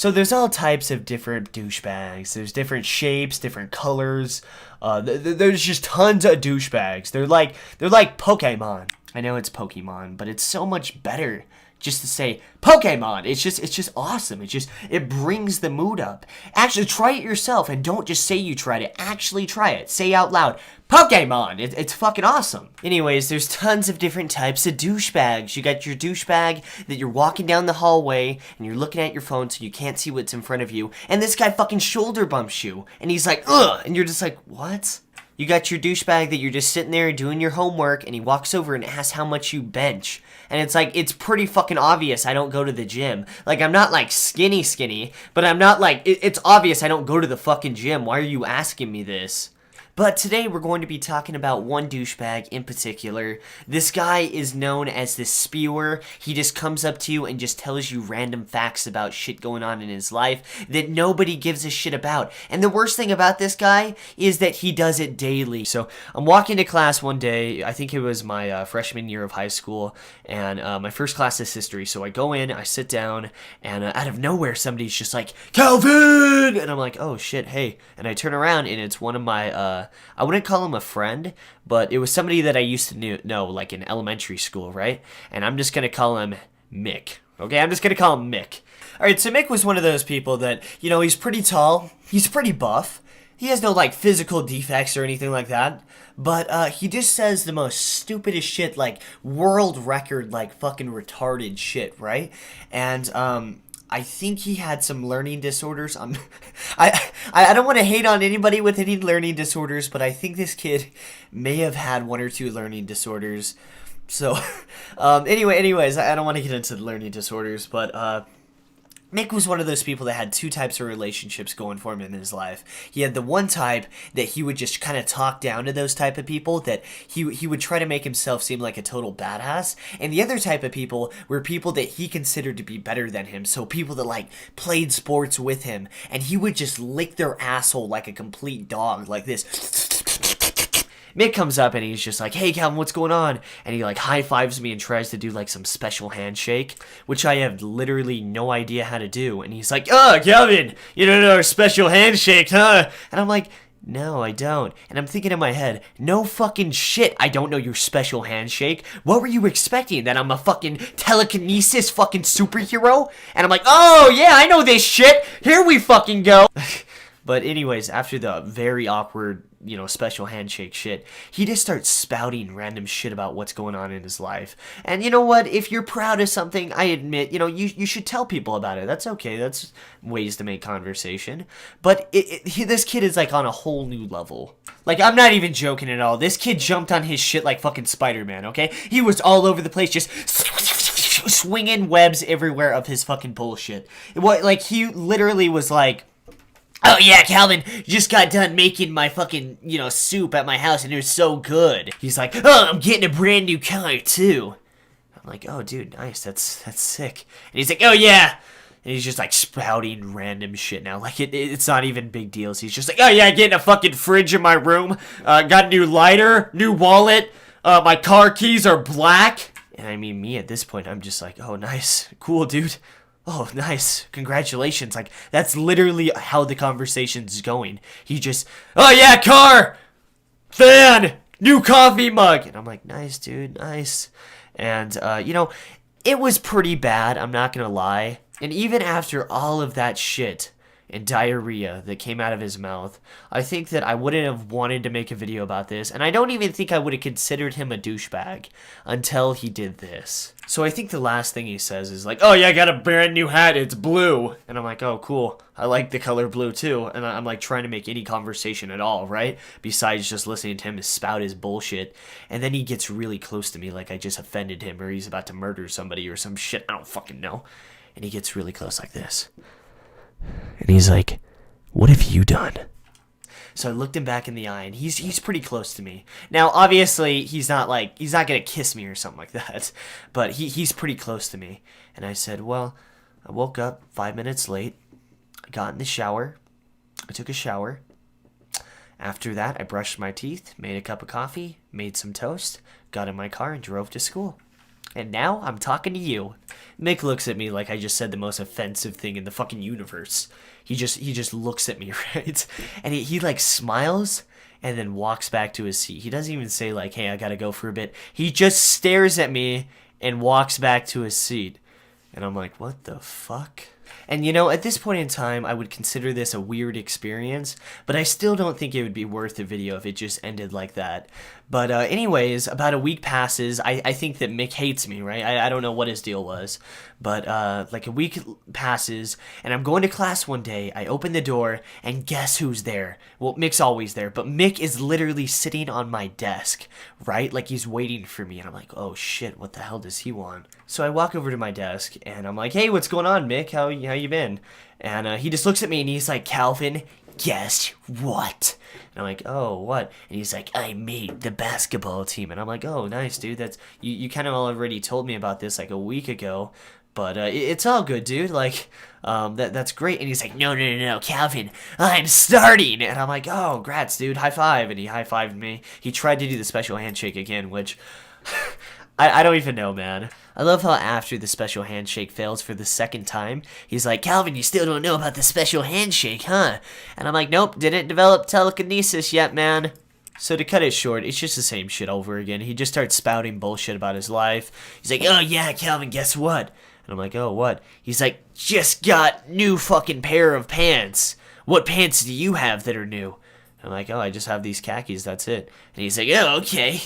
So there's all types of different douchebags. There's different shapes, different colors. There's just tons of douchebags. They're like Pokemon. I know it's Pokemon, but it's so much better just to say Pokemon. It's just awesome. It brings the mood up. Actually, try it yourself, and don't just say you tried it. Actually try it. Say out loud, Pokemon. It's fucking awesome. Anyways, there's tons of different types of douchebags. You got your douchebag that you're walking down the hallway and you're looking at your phone so you can't see what's in front of you, and this guy fucking shoulder bumps you, and he's like, ugh, and you're just like, what? You got your douchebag that you're just sitting there doing your homework, and he walks over and asks how much you bench. And it's like, it's pretty fucking obvious I don't go to the gym. Like, I'm not like skinny, but I'm not like, it's obvious I don't go to the fucking gym. Why are you asking me this? But today we're going to be talking about one douchebag in particular. This guy is known as the spewer. He just comes up to you and just tells you random facts about shit going on in his life that nobody gives a shit about. And the worst thing about this guy is that he does it daily. So I'm walking to class one day. I think it was my freshman year of high school, and my first class is history. So I go in, I sit down, and out of nowhere somebody's just like, Calvin! And I'm like, oh shit, hey. And I turn around and it's one of my I wouldn't call him a friend, but it was somebody that I used to know, like in elementary school, right? And I'm just going to call him Mick. Okay, I'm just going to call him Mick. Alright, so Mick was one of those people that, he's pretty tall, he's pretty buff, he has no, like, physical defects or anything like that, but he just says the most stupidest shit, like, world record, like, fucking retarded shit, right? And, I think he had some learning disorders. I don't want to hate on anybody with any learning disorders, but I think this kid may have had one or two learning disorders. So, anyways, I don't want to get into the learning disorders, but Mick was one of those people that had two types of relationships going for him in his life. He had the one type that he would just kind of talk down to those type of people, that he would try to make himself seem like a total badass. And the other type of people were people that he considered to be better than him. So people that like played sports with him, and he would just lick their asshole like a complete dog, like this. Mick comes up and he's just like, hey Calvin, what's going on? And he like high fives me and tries to do like some special handshake, which I have literally no idea how to do. And he's like, oh Calvin, you don't know our special handshake, huh? And I'm like, no, I don't. And I'm thinking in my head, no fucking shit, I don't know your special handshake. What were you expecting? That I'm a fucking telekinesis fucking superhero? And I'm like, oh yeah, I know this shit. Here we fucking go. But anyways, after the very awkward, special handshake shit, he just starts spouting random shit about what's going on in his life. And you know what? If you're proud of something, I admit, you should tell people about it. That's okay. That's ways to make conversation. But this kid is like on a whole new level. Like, I'm not even joking at all. This kid jumped on his shit like fucking Spider-Man, okay? He was all over the place, just swinging webs everywhere of his fucking bullshit. Like, he literally was like, oh yeah, Calvin, just got done making my fucking, soup at my house and it was so good. He's like, oh, I'm getting a brand new car too. I'm like, oh dude, nice, that's sick. And he's like, oh yeah. And he's just like spouting random shit now. Like it's not even big deals. He's just like, oh yeah, getting a fucking fridge in my room. Got a new lighter, new wallet. My car keys are black. And I mean, me at this point, I'm just like, oh nice, cool dude. Oh, nice. Congratulations. Like, that's literally how the conversation's going. He just, oh yeah, car! Fan! New coffee mug! And I'm like, nice, dude, nice. And, it was pretty bad, I'm not gonna lie. And even after all of that shit and diarrhea that came out of his mouth, I think that I wouldn't have wanted to make a video about this, and I don't even think I would have considered him a douchebag until he did this. So I think the last thing he says is like, oh yeah, I got a brand new hat, it's blue. And I'm like, oh cool, I like the color blue too. And I'm like trying to make any conversation at all, right? Besides just listening to him spout his bullshit. And then he gets really close to me like I just offended him or he's about to murder somebody or some shit, I don't fucking know. And he gets really close like this. And he's like, what have you done? So I looked him back in the eye, and he's pretty close to me. Now, obviously, he's not gonna kiss me or something like that, but he's pretty close to me. And I said, well, I woke up 5 minutes late, I got in the shower, I took a shower. After that, I brushed my teeth, made a cup of coffee, made some toast, got in my car, and drove to school. And now I'm talking to you. Mick looks at me like I just said the most offensive thing in the fucking universe. He just looks at me, right? And he like smiles and then walks back to his seat. He doesn't even say like, hey, I gotta go for a bit. He just stares at me and walks back to his seat. And I'm like, what the fuck? And you know, at this point in time, I would consider this a weird experience, but I still don't think it would be worth the video if it just ended like that. But anyways, about a week passes. I think that Mick hates me, right? I don't know what his deal was. But like a week passes, and I'm going to class one day. I open the door, and guess who's there? Well, Mick's always there, but Mick is literally sitting on my desk, right? Like he's waiting for me, and I'm like, oh shit, what the hell does he want? So I walk over to my desk, and I'm like, hey, what's going on, Mick? How you been? And he just looks at me, and he's like, Calvin, guess what? And I'm like, oh, what? And he's like, I made the basketball team. And I'm like, oh, nice, dude. That's you kind of already told me about this like a week ago. But it's all good, dude. Like, that's great. And he's like, no, Calvin, I'm starting. And I'm like, oh, grats, dude. High five. And he high-fived me. He tried to do the special handshake again, which I don't even know, man. I love how after the special handshake fails for the second time, he's like, Calvin, you still don't know about the special handshake, huh? And I'm like, nope, didn't develop telekinesis yet, man. So to cut it short, it's just the same shit over again. He just starts spouting bullshit about his life. He's like, oh yeah, Calvin, guess what? And I'm like, oh, what? He's like, just got new fucking pair of pants. What pants do you have that are new? I'm like, oh, I just have these khakis, that's it. And he's like, oh, okay.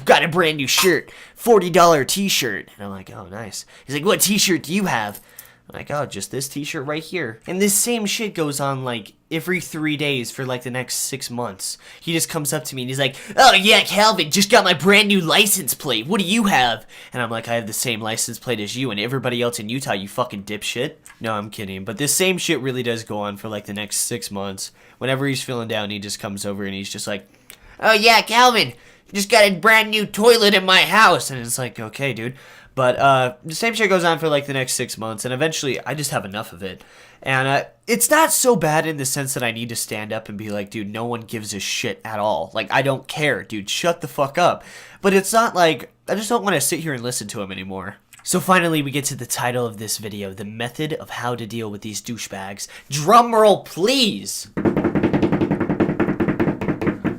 Got a brand new shirt, $40 t-shirt. And I'm like, oh, nice. He's like, what t-shirt do you have? I'm like, oh, just this t-shirt right here. And this same shit goes on, like, every 3 days for, like, the next 6 months. He just comes up to me and he's like, oh, yeah, Calvin, just got my brand new license plate. What do you have? And I'm like, I have the same license plate as you and everybody else in Utah, you fucking dipshit. No, I'm kidding. But this same shit really does go on for, like, the next 6 months. Whenever he's feeling down, he just comes over and he's just like, oh, yeah, Calvin, just got a brand new toilet in my house. And it's like, okay, dude. But the same shit goes on for like the next 6 months, and eventually I just have enough of it. And it's not so bad in the sense that I need to stand up and be like, dude, no one gives a shit at all. Like, I don't care, dude, shut the fuck up. But it's not like, I just don't want to sit here and listen to him anymore. So finally we get to the title of this video, the method of how to deal with these douchebags. Drum roll, please!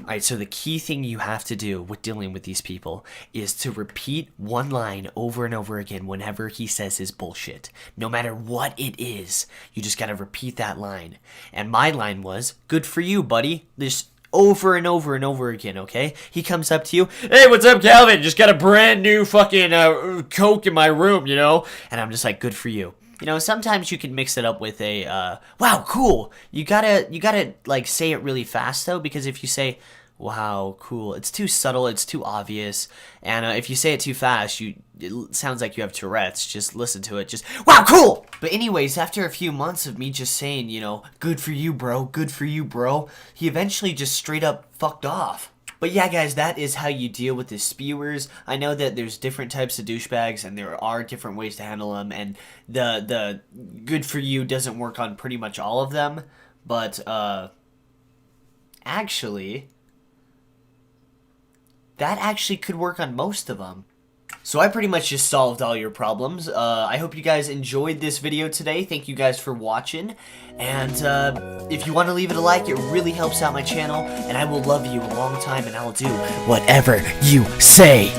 Alright, so the key thing you have to do with dealing with these people is to repeat one line over and over again whenever he says his bullshit. No matter what it is, you just gotta repeat that line. And my line was, good for you, buddy. Just over and over and over again, okay? He comes up to you, hey, what's up, Calvin? Just got a brand new fucking Coke in my room, you know? And I'm just like, good for you. You know, sometimes you can mix it up with a, wow, cool. You gotta, like, say it really fast, though, because if you say, wow, cool, it's too subtle, it's too obvious, and if you say it too fast, it sounds like you have Tourette's. Just listen to it, just, wow, cool! But anyways, after a few months of me just saying, you know, good for you, bro, he eventually just straight up fucked off. But yeah, guys, that is how you deal with the spewers. I know that there's different types of douchebags, and there are different ways to handle them, and the good for you doesn't work on pretty much all of them, but, actually, that actually could work on most of them. So I pretty much just solved all your problems. I hope you guys enjoyed this video today. Thank you guys for watching. And if you want to leave it a like, it really helps out my channel. And I will love you a long time, and I will do whatever you say.